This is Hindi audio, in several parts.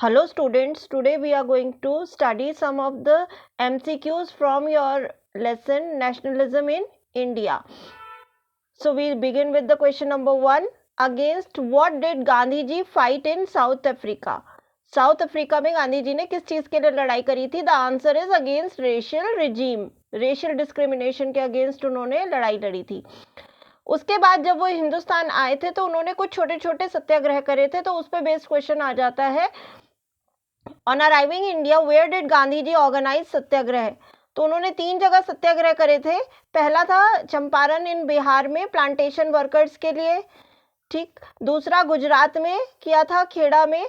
Hello students, today we are going to study some of the MCQs from your lesson Nationalism in India. So we begin with the question number 1. Against what did Gandhi ji fight in South Africa? South Africa में गांधी जी ने किस चीज के लिए लड़ाई करी थी? The answer is against racial regime, racial discrimination के अगेंस्ट उन्होंने लड़ाई लड़ी थी। उसके बाद जब वो हिंदुस्तान आए थे तो उन्होंने कुछ छोटे छोटे सत्याग्रह करे थे, तो उस पर बेस्ड क्वेश्चन आ जाता है on arriving India where did Gandhi ji organise satyagraha. तो उन्होंने 3 जगह सत्याग्रह करे थे। पहला था चंपारण इन बिहार में प्लांटेशन वर्कर्स के लिए, ठीक। दूसरा गुजरात में किया था, खेड़ा में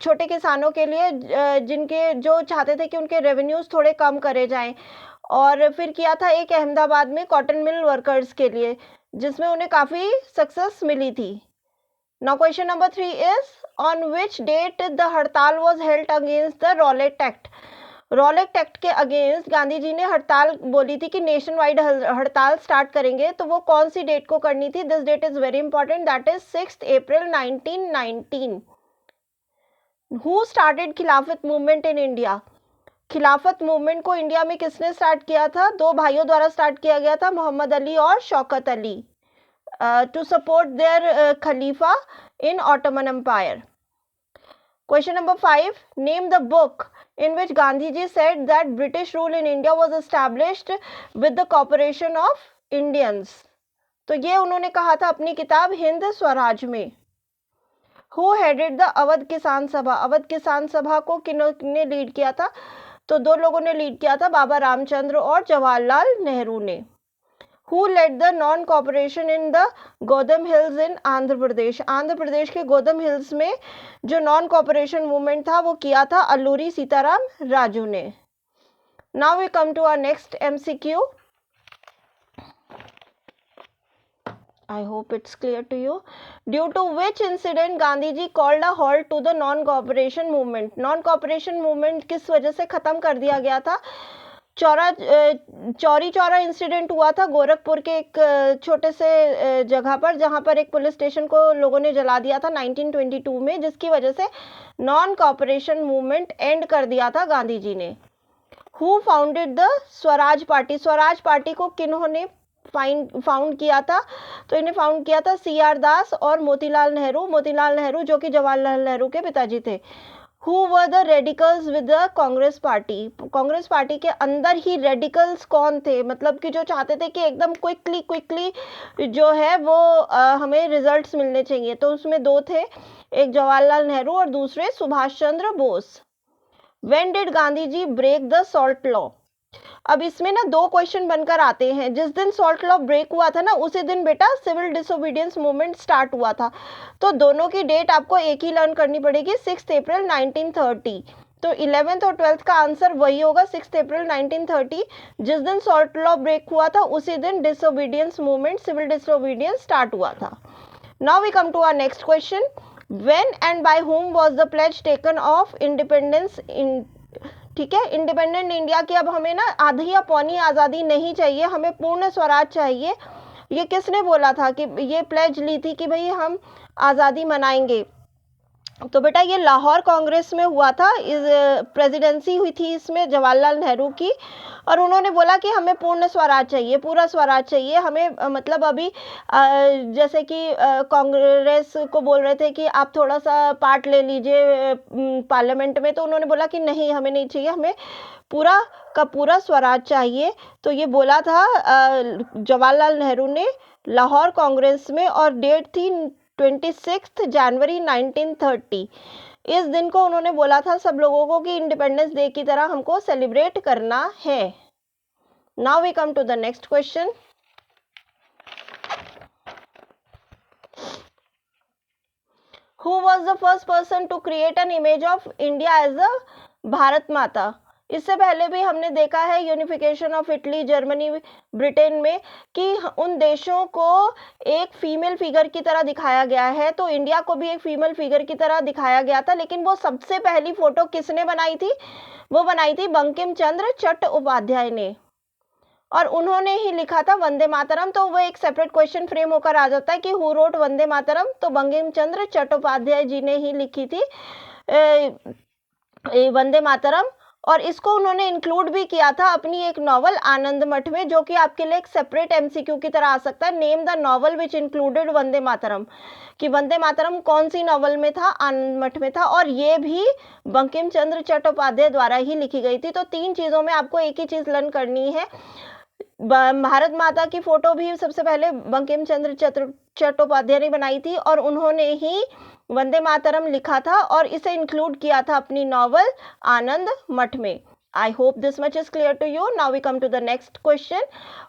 छोटे किसानों के लिए जिनके जो चाहते थे कि उनके रेवेन्यूज थोड़े कम करे जाएं। और फिर किया था एक अहमदाबाद में कॉटन मिल वर्कर्स के लिए, जिसमें उन्हें काफ़ी सक्सेस मिली थी। Now question number 3 is on which date the हड़ताल was held against the Rowlatt Act। Rowlatt act के अगेंस्ट गांधी जी ने हड़ताल बोली थी कि नेशन वाइड हड़ताल स्टार्ट करेंगे, तो वो कौन सी डेट को करनी थी? This date is very important, that is 6 April 1919। Who started Khilafat movement in India? Khilafat movement को इंडिया में किसने स्टार्ट किया था? 2 भाइयों द्वारा स्टार्ट किया गया था, मोहम्मद अली और Shaukat Ali, to support their Khalifa in Ottoman Empire. Question number 5. Name the book in which Gandhi ji said that British rule in India was established with the cooperation of Indians। तो ये उन्होंने कहा था अपनी किताब हिंद स्वराज में। Who headed the अवध किसान सभा? अवध किसान सभा को किन्होंने लीड किया था? तो 2 लोगों ने लीड किया था, बाबा रामचंद्र और जवाहरलाल नेहरू ने। Who led the non-cooperation in the Godam hills in Andhra Pradesh? Andhra Pradesh के गोदम हिल्स में जो नॉन कॉपरेशन मूवमेंट था वो किया था अल्लूरी सीताराम राजू ने। Now we come to our next MCQ. I hope it's clear to you. Due to which incident Gandhi ji called a halt to the non-cooperation movement? non-cooperation movement किस वजह से खत्म कर दिया गया था? चौरी चौरा इंसिडेंट हुआ था गोरखपुर के एक छोटे से जगह पर, जहां पर एक पुलिस स्टेशन को लोगों ने जला दिया था 1922 में, जिसकी वजह से नॉन कॉपरेशन मूवमेंट एंड कर दिया था गांधी जी ने। Who founded the Swaraj party? Swaraj party को किन्होंने फाउंड किया था? तो इन्हें फाउंड किया था CR दास और मोतीलाल नेहरू। मोतीलाल नेहरू जो कि जवाहरलाल नेहरू के पिताजी थे। Who were the radicals with the Congress party? Congress party के अंदर ही रेडिकल्स कौन थे? मतलब कि जो चाहते थे कि एकदम क्विकली जो है वो हमें रिजल्ट्स मिलने चाहिए। तो उसमें 2 थे, एक जवाहरलाल नेहरू और दूसरे Subhash Chandra Bose. When did Gandhi ji break the salt law? अब इसमें ना 2 क्वेश्चन बनकर आते हैं। जिस दिन सॉल्ट लॉ ब्रेक हुआ था ना, उसी दिन बेटा सिविल डिसोबीडियंस मूवमेंट स्टार्ट हुआ था। तो दोनों की डेट आपको एक ही लर्न करनी पड़ेगी, 6 अप्रैल 1930। तो 11th और 12th का आंसर वही होगा, 6 अप्रैल 1930। जिस दिन सॉल्ट लॉ ब्रेक हुआ था उसी दिन disobedience movement, civil disobedience start हुआ था। Now we come to our next question. When and by whom was the pledge taken of independence in? ठीक है, इंडिपेंडेंट इंडिया की अब हमें ना आधी या पौनी आज़ादी नहीं चाहिए, हमें पूर्ण स्वराज चाहिए। ये किसने बोला था कि ये प्लेज ली थी कि भाई हम आज़ादी मनाएंगे? तो बेटा ये लाहौर कांग्रेस में हुआ था। इस प्रेसिडेंसी हुई थी इसमें जवाहरलाल नेहरू की, और उन्होंने बोला कि हमें पूर्ण स्वराज चाहिए, पूरा स्वराज चाहिए हमें। मतलब अभी जैसे कि कांग्रेस को बोल रहे थे कि आप थोड़ा सा पार्ट ले लीजिए पार्लियामेंट में, तो उन्होंने बोला कि नहीं, हमें नहीं चाहिए, हमें पूरा का पूरा स्वराज चाहिए। तो ये बोला था जवाहरलाल नेहरू ने लाहौर कांग्रेस में, और डेट थी 26 जनवरी 1930। इस दिन को उन्होंने बोला था सब लोगों को कि इंडिपेंडेंस डे की तरह हमको सेलिब्रेट करना है। Now we come to the next question. Who was the first person to create an image of India as a Bharat Mata? इससे पहले भी हमने देखा है unification of Italy, Germany, Britain में कि उन देशों को एक फीमेल फिगर की तरह दिखाया गया है, तो इंडिया को भी एक फीमेल फिगर की तरह दिखाया गया था। लेकिन वो सबसे पहली फोटो किसने बनाई थी? वो बनाई थी बंकिम चंद्र चट्टोपाध्याय ने, और उन्होंने ही लिखा था वंदे मातरम। तो वो एक सेपरेट क्वेश्चन फ्रेम होकर आ जाता है कि हु रोट वंदे मातरम? तो बंकिम चंद्र चट्टोपाध्याय जी ने ही लिखी थी वंदे मातरम, और इसको उन्होंने इंक्लूड भी किया था अपनी एक नॉवल आनंद मठ में, जो कि आपके लिए एक सेपरेट एमसीक्यू की तरह आ सकता है। Name the novel which included Vande Mataram, कि वंदे मातरम कौन सी नॉवल में था, आनंद मठ में था, और ये भी बंकिम चंद्र चट्टोपाध्याय द्वारा ही लिखी गई थी। तो 3 चीज़ों में आपको एक ही चीज़ लर्न करनी है। भारत माता की फोटो भी सबसे पहले बंकिम चंद्र चट्टोपाध्याय ने बनाई थी, और उन्होंने ही वंदे मातरम लिखा था और इसे इंक्लूड किया था अपनी नॉवल आनंद मठ में। I hope this much is clear to you. Now we come to the next question.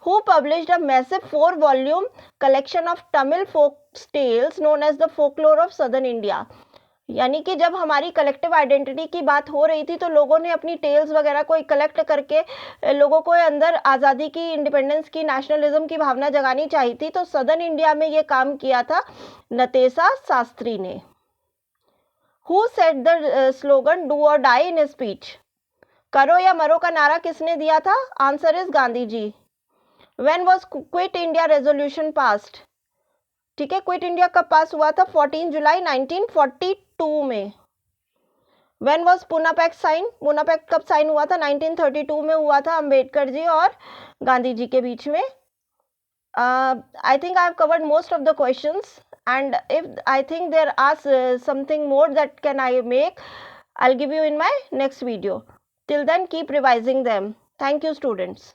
Who published a massive 4-volume collection of Tamil folk tales known as the Folklore of Southern India? यानी कि जब हमारी कलेक्टिव आइडेंटिटी की बात हो रही थी तो लोगों ने अपनी टेल्स वगैरह को कलेक्ट करके लोगों को अंदर आज़ादी की, इंडिपेंडेंस की, नेशनलिज्म की भावना जगानी चाहिए थी। तो सदर्न इंडिया में ये काम किया था नतेसा शास्त्री ने। Who said the slogan "Do or die" in his speech? करो या मरो का नारा किसने दिया था? Answer is Gandhi ji. When was quit India resolution passed? ठीक है, क्विट इंडिया कब पास हुआ था? 14 जुलाई 1942 में। When was Poona pact sign? Poona pact कब साइन हुआ था? 1932 में हुआ था, अंबेडकर जी और गांधी जी के बीच में। I think I have covered most of the questions, and if I think there are something more that can I make, I'll give you in my next video. Till then, keep revising them. Thank you, students.